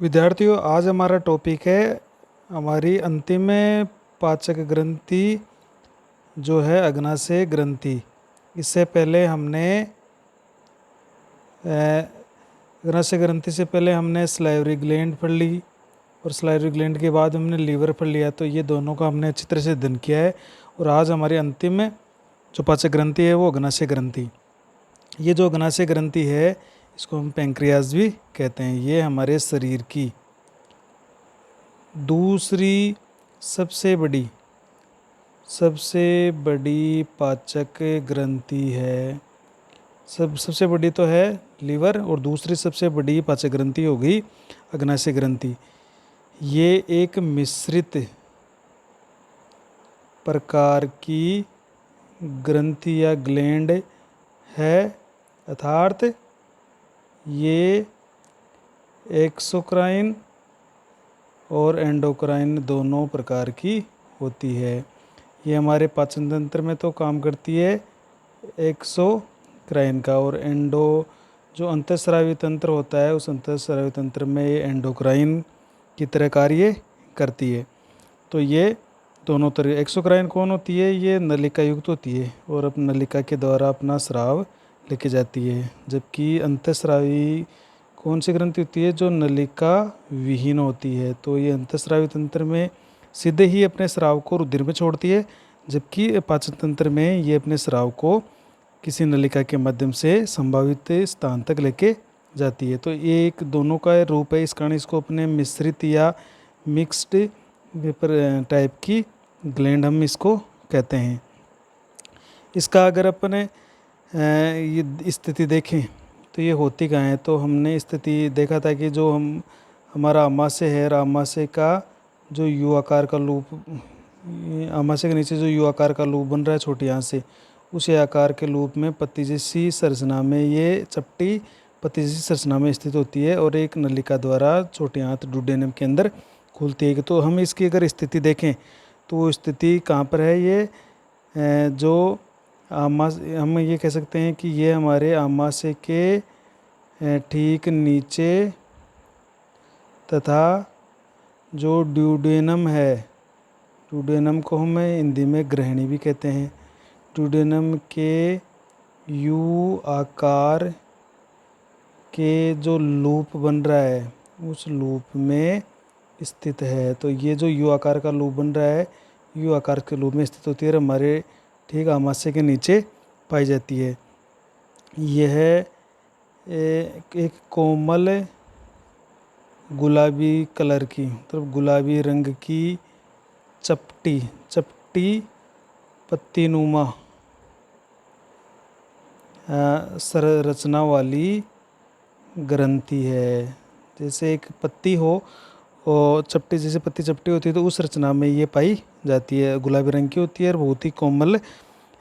विद्यार्थियों, आज हमारा टॉपिक है हमारी अंतिम पाचक ग्रंथि जो है अग्नाशय ग्रंथि। इससे पहले हमने अग्नाशय ग्रंथि से पहले हमने सलाइवरी ग्लैंड पढ़ ली और सलाइवरी ग्लैंड के बाद हमने लीवर पढ़ लिया। तो ये दोनों का हमने अच्छी तरह से अध्ययन किया है। और आज हमारी अंतिम जो पाचक ग्रंथि है वो अग्नाशय ग्रंथि। ये जो अग्नाशय ग्रंथि है इसको हम पैंक्रियाज भी कहते हैं। ये हमारे शरीर की दूसरी सबसे बड़ी पाचक ग्रंथि है। सबसे बड़ी तो है लीवर और दूसरी सबसे बड़ी पाचक ग्रंथि हो गई अग्नाशय ग्रंथि। ये एक मिश्रित प्रकार की ग्रंथि या ग्लैंड है, अर्थात ये एक्सोक्राइन और एंडोक्राइन दोनों प्रकार की होती है। ये हमारे पाचन तंत्र में तो काम करती है एक्सोक्राइन का, और एंडो जो अंतःस्रावी तंत्र होता है उस अंतःस्रावी तंत्र में ये एंडोक्राइन की तरह कार्य करती है। तो ये दोनों तरह एक्सोक्राइन कौन होती है? ये नलिका युक्त होती है और अपनी नलिका के द्वारा अपना स्राव लेके जाती है। जबकि अंतःस्रावी कौन सी ग्रंथि होती है? जो नलिका विहीन होती है। तो ये अंतःस्रावी तंत्र में सीधे ही अपने स्राव को रुधिर में छोड़ती है, जबकि पाचन तंत्र में ये अपने स्राव को किसी नलिका के माध्यम से संभावित स्थान तक लेके जाती है। तो ये एक दोनों का रूप है। इस कारण इसको अपने मिश्रित या मिक्स्ड पेपर टाइप की ग्लैंड हम इसको कहते हैं। इसका अगर अपने ये स्थिति देखें तो ये होती कहाँ है? तो हमने स्थिति देखा था कि जो हमारा आमाशय है, आमाशय का जो यू आकार का लूप, आमाशय के नीचे जो यू आकार का लूप बन रहा है छोटी आंत से, उस आकार के लूप में पत्ती जैसी संरचना में ये चपटी पत्ती जैसी संरचना में स्थित होती है और एक नलिका द्वारा छोटी आंत डुडेनम के अंदर खुलती है। तो हम इसकी अगर स्थिति देखें तो वो स्थिति कहाँ पर है? ये जो हम ये कह सकते हैं कि ये हमारे आमाशय के ठीक नीचे तथा जो ड्यूडेनम है, ड्यूडेनम को हम हिंदी में ग्रहणी भी कहते हैं, ड्यूडेनम के यू आकार के जो लूप बन रहा है उस लूप में स्थित है। तो ये जो यू आकार का लूप बन रहा है यू आकार के लूप में स्थित होती है और हमारे ठीक आमाशय के नीचे पाई जाती है। यह एक कोमल गुलाबी कलर की, मतलब गुलाबी रंग की चपटी पत्तीनुमा संरचना वाली ग्रंथि है। जैसे एक पत्ती हो और चपटी, जैसे पत्ती चपटी होती है तो उस रचना में ये पाई जाती है। गुलाबी रंग की होती है और बहुत ही कोमल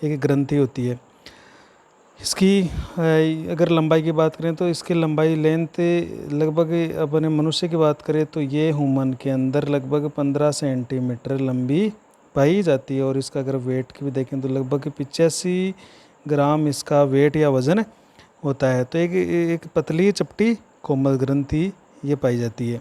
एक ग्रंथि होती है। इसकी अगर लंबाई की बात करें तो इसकी लंबाई लेंथ लगभग, अपने मनुष्य की बात करें तो ये ह्यूमन के अंदर लगभग 15 सेंटीमीटर लंबी पाई जाती है। और इसका अगर वेट की भी देखें तो लगभग 85 ग्राम इसका वेट या वज़न होता है। तो एक पतली चपटी कोमल ग्रंथि ये पाई जाती है।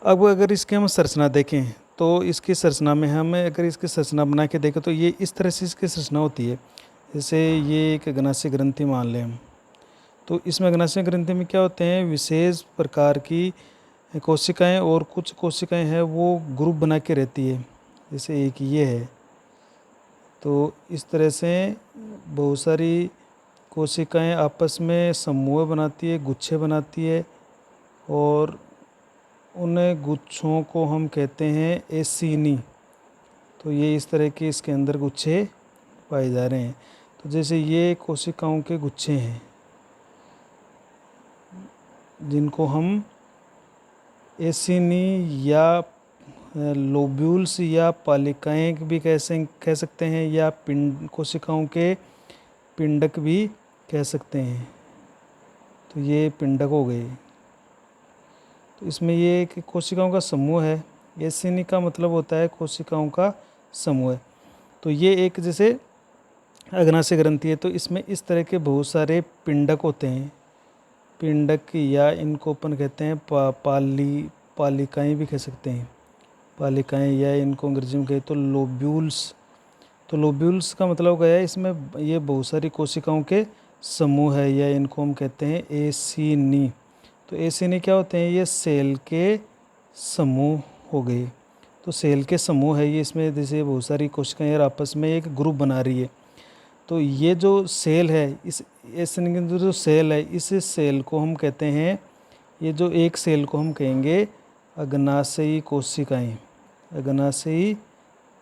अब अगर इसकी हम संरचना देखें तो इसकी संरचना में हम अगर इसकी संरचना बना के देखें तो ये इस तरह से इसकी संरचना होती है। जैसे ये एक अग्नाशय ग्रंथि मान लें हम, तो इसमें अग्नाशय ग्रंथि में क्या होते हैं? विशेष प्रकार की कोशिकाएं, और कुछ कोशिकाएं हैं वो ग्रुप बना के रहती है। जैसे एक ये है, तो इस तरह से बहुत सारी कोशिकाएं आपस में समूह बनाती है, गुच्छे बनाती है, और उन गुच्छों को हम कहते हैं एसिनी। तो ये इस तरह के इसके अंदर गुच्छे पाए जा रहे हैं। तो जैसे ये कोशिकाओं के गुच्छे हैं जिनको हम एसिनी या लोब्यूल्स या पालिकाएं भी कह सकते हैं, या कोशिकाओं के पिंडक भी कह सकते हैं। तो ये पिंडक हो गए। तो इसमें ये एक कोशिकाओं का समूह है। एसिनी का मतलब होता है कोशिकाओं का समूह। तो ये एक जैसे अग्नाशय ग्रंथि है, तो इसमें इस तरह के बहुत सारे पिंडक होते हैं पिंडक या इनको अपन कहते हैं पालिकाएं भी कह सकते हैं, पालिकाएं, या इनको अंग्रेजी में कहें तो लोब्यूल्स। तो लोब्यूल्स का मतलब क्या है, इसमें ये बहुत सारी कोशिकाओं के समूह है, या इनको हम कहते हैं एसिनी। तो एसिनी क्या होते हैं, ये सेल के समूह हो गए। तो सेल के समूह है ये, इसमें जैसे बहुत सारी कोशिकाएं यार आपस में एक ग्रुप बना रही है। तो ये जो सेल है, इस एसिनी के अंदर जो सेल है, इस सेल को हम कहते हैं, ये जो एक सेल को हम कहेंगे अग्नाशयी कोशिकाएं। अग्नाशयी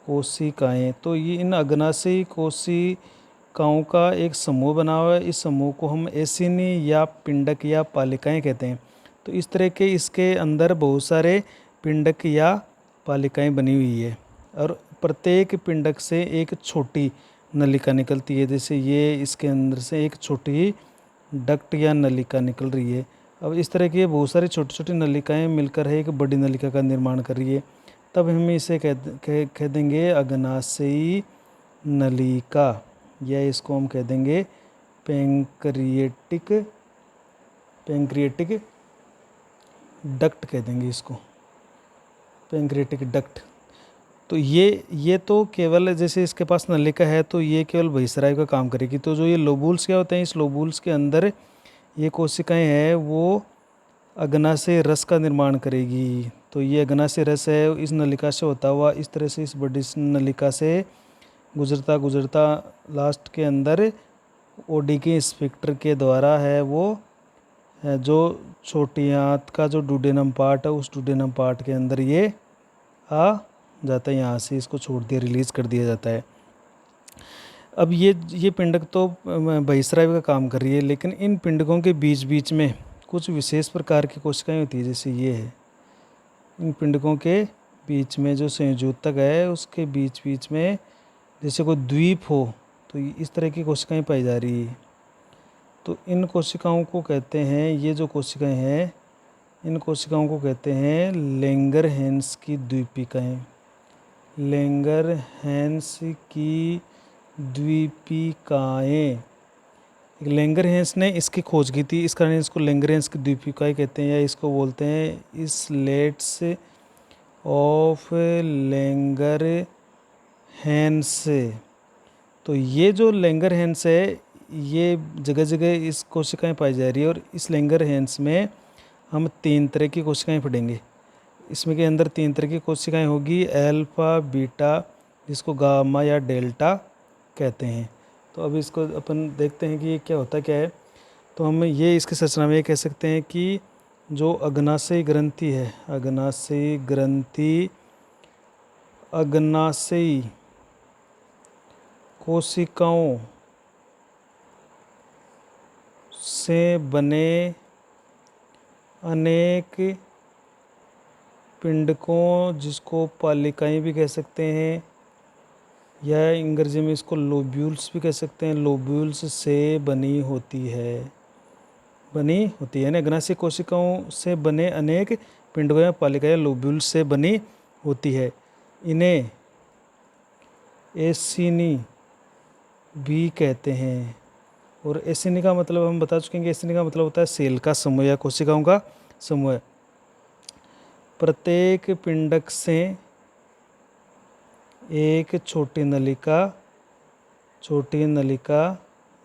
कोशिकाएं, तो ये इन अग्नाशयी कोशिकाओं का एक समूह बना हुआ है। इस समूह को हम एसिनी या पिंडक या पालिकाएं कहते हैं। तो इस तरह के इसके अंदर बहुत सारे पिंडक या पालिकाएं बनी हुई है, और प्रत्येक पिंडक से एक छोटी नलिका निकलती है। जैसे ये इसके अंदर से एक छोटी डक्ट या नलिका निकल रही है। अब इस तरह की बहुत सारी छोटी छोटी नलिकाएं मिलकर है एक बड़ी नलिका का निर्माण कर रही है। तब हम इसे कह देंगे अग्नाशयी नलिका, या इसको हम कह देंगे पैंक्रिएटिक डक्ट कह देंगे इसको, पैंक्रिएटिक डक्ट। तो ये तो केवल जैसे इसके पास नलिका है तो ये केवल बहिस्राव का काम करेगी। तो जो ये लोबूल्स क्या होते हैं, इस लोबूल्स के अंदर ये कोशिकाएं हैं वो अग्नाशय रस का निर्माण करेगी। तो ये अग्नाशय रस है, इस नलिका से होता हुआ इस तरह से इस बड़ी नलिका से गुजरता गुजरता लास्ट के अंदर ओडी के स्फिंक्टर के द्वारा है वो जो छोटी आंत का जो डुडेनम पार्ट है, उस डुडेनम पार्ट के अंदर ये आ जाता है, यहाँ से इसको छोड़ दिया, रिलीज कर दिया जाता है। अब ये पिंडक तो बहिस्राव का काम कर रही है, लेकिन इन पिंडकों के बीच बीच में कुछ विशेष प्रकार की कोशिकाएं होती है, जैसे ये है। इन पिंडकों के बीच में जो संयोजक है उसके बीच बीच में जैसे कोई द्वीप हो, तो इस तरह की कोशिकाएं पाई जा रही है। तो इन कोशिकाओं को कहते हैं, ये जो कोशिकाएं हैं इन कोशिकाओं को कहते हैं लैंगरहैंस की द्वीपिकाएं। लैंगरहैंस की द्वीपिकाएं, लैंगरहैंस ने इसकी खोज की थी, इस कारण इसको लैंगरहैंस की द्वीपिकाएं कहते हैं, या इसको बोलते हैं इसलेट्स ऑफ लैंगरहैंस। तो ये जो लैंगरहैंस है ये जगह जगह इस कोशिकाएं पाई जा रही है, और इस लैंगरहैंस में हम 3 तरह की कोशिकाएं पढ़ेंगे। इसमें के अंदर 3 तरह की कोशिकाएं होगी, अल्फा, बीटा, जिसको गामा या डेल्टा कहते हैं। तो अब इसको अपन देखते हैं कि ये क्या होता क्या है। तो हम ये इसकी संरचना में ये कह सकते हैं कि जो अग्नाशयी ग्रंथि है, अग्नाशयी ग्रंथि अग्नाशयी कोशिकाओं से बने अनेक पिंडकों, जिसको पालिकाएं भी कह सकते हैं, या अंग्रेजी में इसको लोब्यूल्स भी कह सकते हैं, लोब्यूल्स से बनी होती है ना। अग्नाशयी कोशिकाओं से बने अनेक पिंडकों या पालिकाएं लोब्यूल्स से बनी होती है। इन्हें एसिनी भी कहते हैं। और एसिनी का मतलब हम बता चुके हैं कि एसिनी का मतलब होता है सेल का समूह या कोशिकाओं का समूह। प्रत्येक पिंडक से एक छोटी नलिका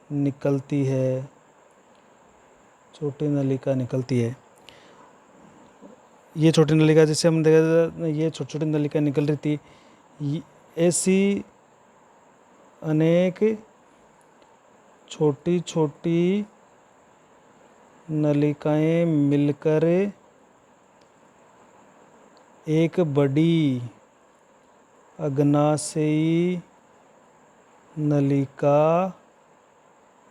निकलती है, ये छोटी नलिका जैसे हम देखा, ये छोटी छोटी नलिका निकल रही थी। ऐसी अनेक छोटी छोटी नलिकाएं मिलकर एक बड़ी अग्नाशयी नलिका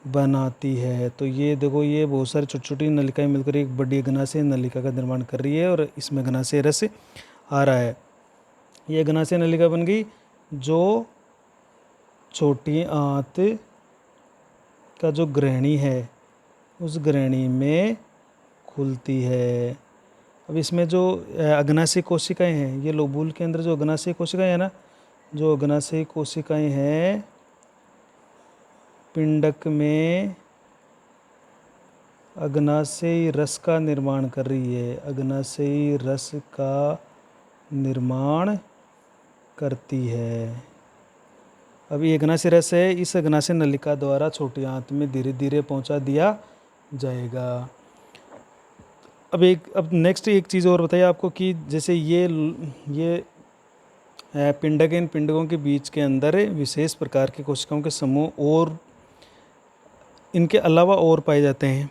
बनाती है। तो ये देखो, ये बहुत सारी छोटी छोटी नलिकाएं मिलकर एक बड़ी अग्नाशयी नलिका का निर्माण कर रही है, और इसमें अग्नाशय रस आ रहा है। ये अग्नाशय नलिका बन गई जो छोटी आंत का जो ग्रहणी है उस ग्रहणी में खुलती है। अब इसमें जो अग्नाशयी कोशिकाएं हैं, ये लोबूल के अंदर जो अग्नाशयी कोशिकाएं हैं ना, जो अग्नाशयी कोशिकाएं हैं पिंडक में अग्नाशयी रस का निर्माण कर रही है, अग्नाशयी रस का निर्माण करती है। अब ये अग्नाशय रस है, इस अग्नाशय नलिका द्वारा छोटी आंत में धीरे धीरे पहुंचा दिया जाएगा। अब नेक्स्ट एक चीज़ और बताइए आपको कि जैसे ये पिंडक, इन पिंडकों के बीच के अंदर विशेष प्रकार के कोशिकाओं के समूह और इनके अलावा और पाए जाते हैं,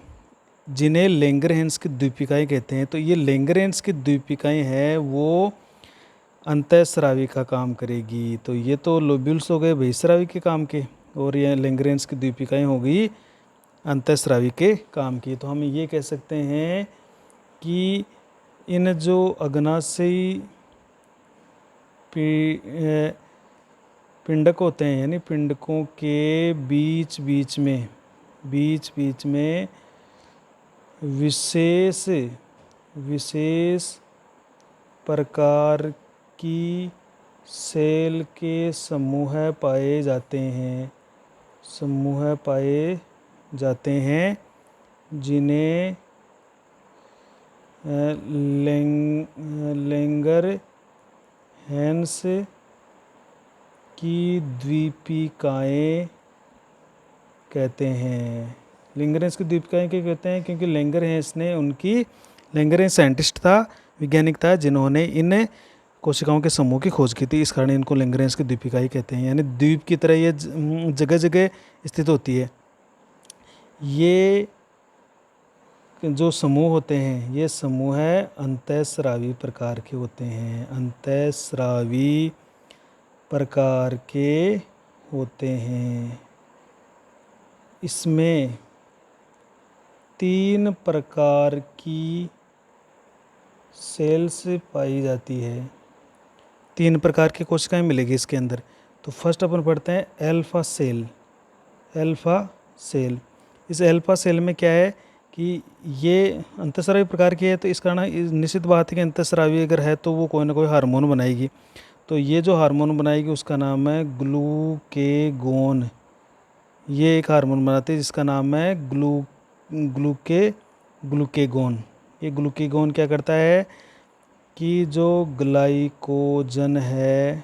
जिन्हें लैंगरहैंस की द्वीपिकाएँ कहते हैं। तो ये लैंगरहैंस की द्वीपिकाएँ हैं वो अंतःस्रावी का काम करेगी। तो ये तो लोब्यूल्स हो गए बहिस्रावी के काम के, और ये लैंगरहैंस की द्वीपिकाएँ हो गई अंतःस्रावी के काम की। तो हम ये कह सकते हैं कि इन जो अग्नाशयी पिंडक होते हैं, यानी पिंडकों के बीच बीच में विशेष प्रकार की सेल के समूह पाए जाते हैं, जिन्हें लैंगरहैंस की द्वीपिकाएँ कहते हैं। लैंगरहैंस की द्वीपिकाएँ क्या कहते हैं? क्योंकि लैंगरहैंस साइंटिस्ट था, वैज्ञानिक था, जिन्होंने इन कोशिकाओं के समूह की खोज की थी। इस कारण इनको लैंगरहैंस की द्वीपिकाएँ कहते हैं, यानी द्वीप की तरह ये जगह जगह स्थित होती है। ये जो समूह होते हैं, ये समूह अंतःस्रावी प्रकार के होते हैं, अंतःस्रावी प्रकार के होते हैं। इसमें 3 प्रकार की सेल्स पाई जाती है, 3 प्रकार की कोशिकाएं मिलेगी इसके अंदर। तो फर्स्ट अपन पढ़ते हैं अल्फा सेल। इस अल्फा सेल में क्या है कि ये अंतःस्रावी प्रकार की है, तो इस कारण निश्चित बात है कि अंतःस्रावी अगर है तो वो कोई ना कोई हार्मोन बनाएगी। तो ये जो हार्मोन बनाएगी उसका नाम है ग्लूकेगोन। ये एक हार्मोन बनाते हैं जिसका नाम है ग्लूकेगोन। ये ग्लूकेगोन क्या करता है कि जो ग्लाइकोजन है,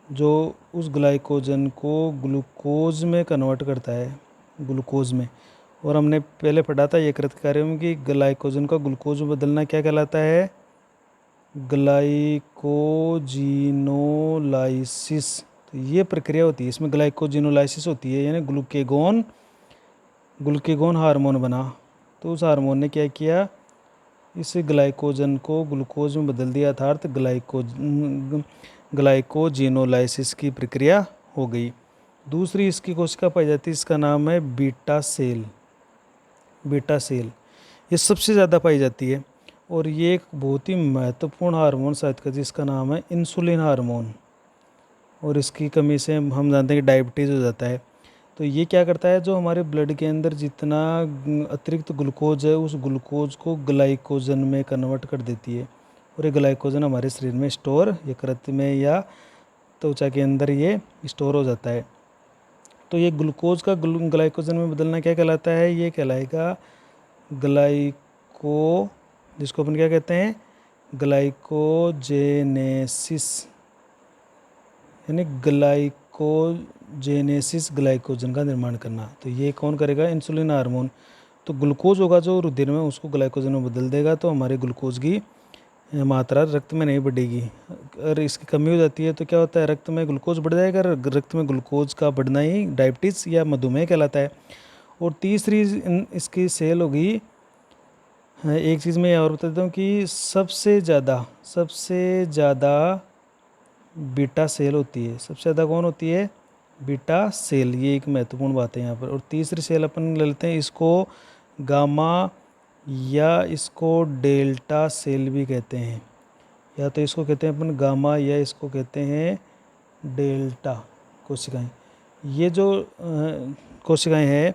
जो उस ग्लाइकोजन को ग्लूकोज में कन्वर्ट करता है, ग्लूकोज में। और हमने पहले पढ़ा था यकृत के कार्य में कि ग्लाइकोजन का ग्लूकोज में बदलना क्या कहलाता है? ग्लाइकोजिनोलाइसिस। तो ये प्रक्रिया होती है, इसमें ग्लाइकोजिनोलाइसिस होती है, यानी ग्लूकेगोन हार्मोन बना। तो उस हार्मोन ने क्या किया, इस ग्लाइकोजन को ग्लूकोज में बदल दिया, अर्थात ग्लाइकोजिनोलाइसिस की प्रक्रिया हो गई। दूसरी इसकी कोशिका पाई जाती है, इसका नाम है बीटा सेल। ये सबसे ज़्यादा पाई जाती है, और ये एक बहुत ही महत्वपूर्ण हार्मोन साबित करती है, इसका नाम है इंसुलिन हार्मोन। और इसकी कमी से हम जानते हैं कि डायबिटीज़ हो जाता है। तो ये क्या करता है, जो हमारे ब्लड के अंदर जितना अतिरिक्त ग्लूकोज है, उस ग्लूकोज को ग्लाइकोजन में कन्वर्ट कर देती है, और ये ग्लाइकोजन हमारे शरीर में स्टोर, यकृत में या त्वचा के अंदर ये स्टोर हो जाता है। तो ये ग्लूकोज का ग्लाइकोजन में बदलना क्या कहलाता है? ये कहलाएगा जिसको अपन क्या कहते हैं, ग्लाइकोजेनेसिस, यानी ग्लाइकोजेनेसिस, ग्लाइकोजन का निर्माण करना। तो ये कौन करेगा? Insulin hormone. तो ग्लूकोज होगा जो रुधिर में, उसको ग्लाइकोजन में बदल देगा, तो हमारे ग्लूकोज की मात्रा रक्त में नहीं बढ़ेगी। अगर इसकी कमी हो जाती है तो क्या होता है, रक्त में ग्लूकोज बढ़ जाएगा, रक्त में ग्लूकोज का बढ़ना ही डायबिटीज़ या मधुमेह कहलाता है। और तीसरी इसकी सेल होगी, एक चीज़ मैं और बता देता हूँ कि सबसे ज़्यादा बीटा सेल होती है। सबसे ज़्यादा कौन होती है? Beta cell. ये एक महत्वपूर्ण बात है यहाँ पर। और तीसरी सेल अपन ले लेते हैं, इसको गामा या इसको डेल्टा सेल भी कहते हैं, या तो इसको कहते हैं अपन गामा या इसको कहते हैं डेल्टा कोशिकाएं। ये जो कोशिकाएं हैं,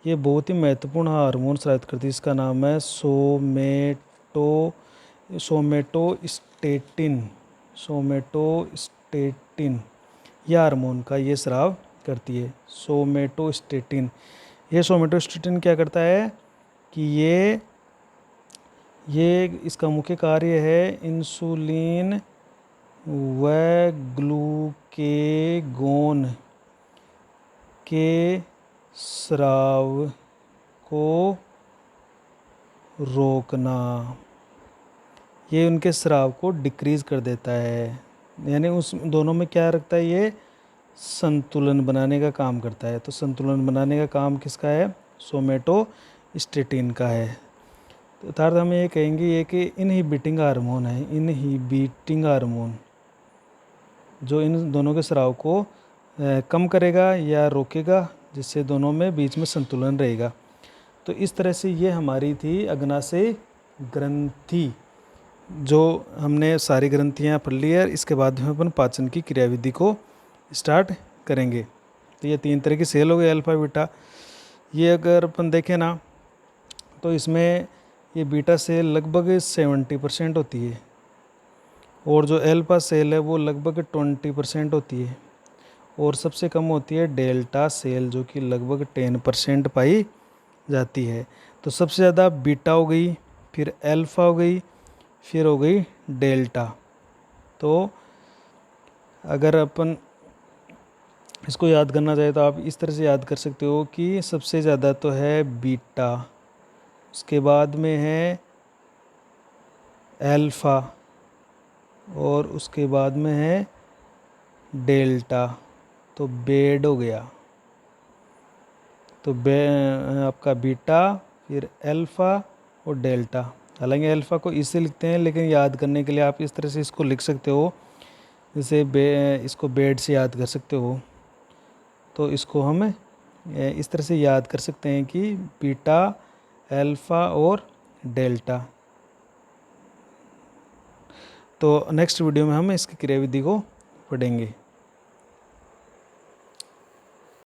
ये बहुत ही महत्वपूर्ण हार्मोन स्रावित करती है, इसका नाम है सोमेटोस्टेटिन। यह हार्मोन का ये स्राव करती है, सोमेटोस्टेटिन। ये सोमेटोस्टेटिन क्या करता है कि ये इसका मुख्य कार्य है इंसुलिन व ग्लूकेगोन के स्राव को रोकना। ये उनके स्राव को डिक्रीज़ कर देता है, यानी उस दोनों में क्या रखता है, ये संतुलन बनाने का काम करता है। तो संतुलन बनाने का काम किसका है, सोमेटोस्टेटिन का है। तो अर्थात हम ये कहेंगे ये कि इनहिबिटिंग हार्मोन है, इनहिबिटिंग हार्मोन जो इन दोनों के स्राव को कम करेगा या रोकेगा, जिससे दोनों में बीच में संतुलन रहेगा। तो इस तरह से ये हमारी थी अग्नाशय ग्रंथि, जो हमने सारी ग्रंथियाँ पढ़ ली है। इसके बाद हम अपन पाचन की क्रियाविधि को स्टार्ट करेंगे। तो ये 3 तरह की सेल हो गई, अल्फा बीटा। ये अगर अपन देखें ना, तो इसमें ये बीटा सेल लगभग 70% होती है, और जो अल्फा सेल है वो लगभग 20% होती है, और सबसे कम होती है डेल्टा सेल, जो कि लगभग 10% पाई जाती है। तो सबसे ज़्यादा बीटा हो गई, फिर अल्फा हो गई, फिर हो गई डेल्टा। तो अगर अपन इसको याद करना चाहे तो आप इस तरह से याद कर सकते हो कि सबसे ज़्यादा तो है बीटा, उसके बाद में है अल्फा, और उसके बाद में है डेल्टा। तो बेड हो गया। तो आपका बीटा, फिर अल्फ़ा और डेल्टा। हालांकि अल्फ़ा को इससे लिखते हैं, लेकिन याद करने के लिए आप इस तरह से इसको लिख सकते हो, जैसे इसको बेड से याद कर सकते हो। तो इसको हम इस तरह से याद कर सकते हैं कि बीटा, अल्फ़ा और डेल्टा। तो नेक्स्ट वीडियो में हम इसकी क्रियाविधि को पढ़ेंगे।